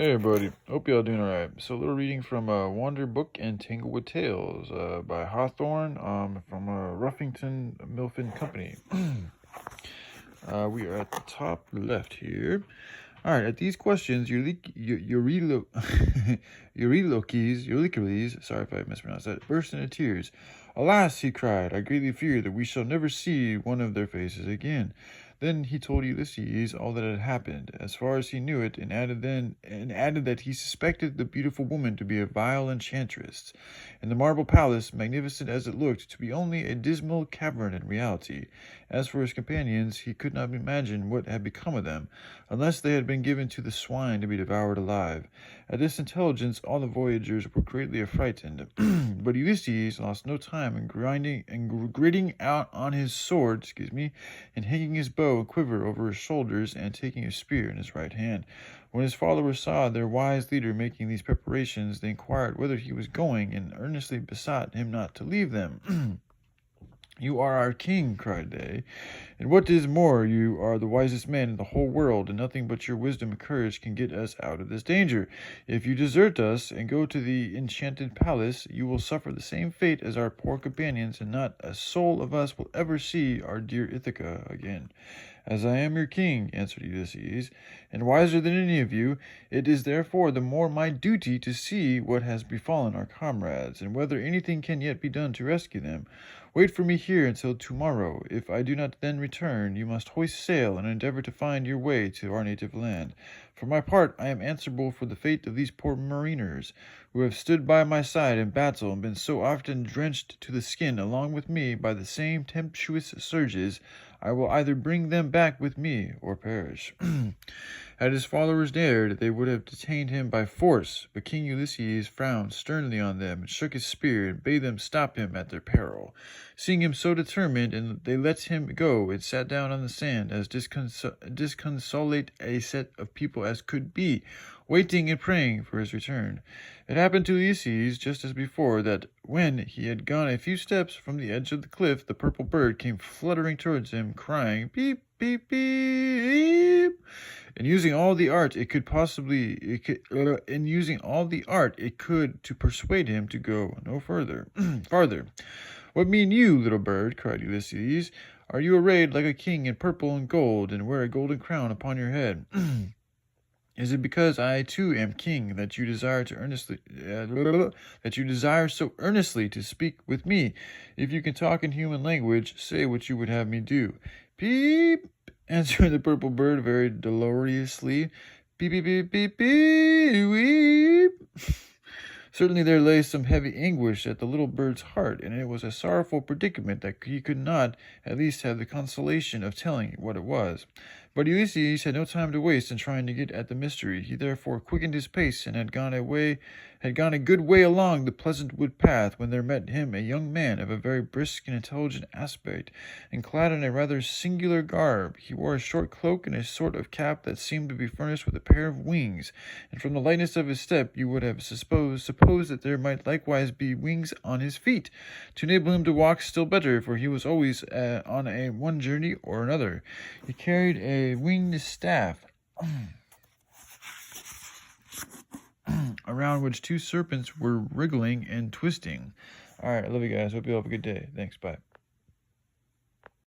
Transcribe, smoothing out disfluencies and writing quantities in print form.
Hey everybody, hope y'all doing alright. So a little reading from Wander Book and Tangle-Wood Tales by Hawthorne from Houghton Mifflin Company. We are at the top left here. Alright, at these questions, Eurylochus, sorry if I mispronounced that, burst into tears. Alas, he cried, I greatly fear that we shall never see one of their faces again. Then he told Ulysses all that had happened, as far as he knew it, and added that he suspected the beautiful woman to be a vile enchantress, and the marble palace, magnificent as it looked, to be only a dismal cavern in reality. As for his companions, he could not imagine what had become of them, unless they had been given to the swine to be devoured alive. At this intelligence, all the voyagers were greatly affrighted, but Ulysses lost no time in gritting out on his sword, and hanging his bow and quiver over his shoulders, and taking a spear in his right hand. When his followers saw their wise leader making these preparations, they inquired whither he was going, and earnestly besought him not to leave them. You are our king, cried they, and what is more, you are the wisest man in the whole world, and nothing but your wisdom and courage can get us out of this danger. If you desert us and go to the enchanted palace, you will suffer the same fate as our poor companions, and not a soul of us will ever see our dear Ithaca again. As I am your king, answered Ulysses, and wiser than any of you, it is therefore the more my duty to see what has befallen our comrades, and whether anything can yet be done to rescue them. Wait for me here until tomorrow. If I do not then return, you must hoist sail and endeavor to find your way to our native land. For my part, I am answerable for the fate of these poor mariners, who have stood by my side in battle and been so often drenched to the skin along with me by the same tempestuous surges. I will either bring them back with me or perish. Had his followers dared, they would have detained him by force, but King Ulysses frowned sternly on them and shook his spear and bade them stop him at their peril. Seeing him so determined, and they let him go and sat down on the sand, as disconsolate a set of people as could be, waiting and praying for his return. It happened to Ulysses, just as before, that when he had gone a few steps from the edge of the cliff, the purple bird came fluttering towards him, crying, "Beep, beep, beep," and using all the art it could to persuade him to go no further. Farther. What mean you, little bird? Cried Ulysses. Are you arrayed like a king in purple and gold, and wear a golden crown upon your head? Is it because I too am king that you desire so earnestly to speak with me? If you can talk in human language, say what you would have me do. Peep, answered the purple bird very dolorously. Beep, beep, beep, beep, beep, weep. Certainly there lay some heavy anguish at the little bird's heart, and it was a sorrowful predicament that he could not at least have the consolation of telling what it was. But Ulysses had no time to waste in trying to get at the mystery. He therefore quickened his pace, and had gone a good way along the pleasant wood path, when there met him a young man of a very brisk and intelligent aspect, and clad in a rather singular garb. He wore a short cloak and a sort of cap that seemed to be furnished with a pair of wings, and from the lightness of his step you would have supposed that there might likewise be wings on his feet, to enable him to walk still better, for he was always on one journey or another. He carried a winged staff, around which two serpents were wriggling and twisting. All right, I love you guys. Hope you all have a good day. Thanks. Bye.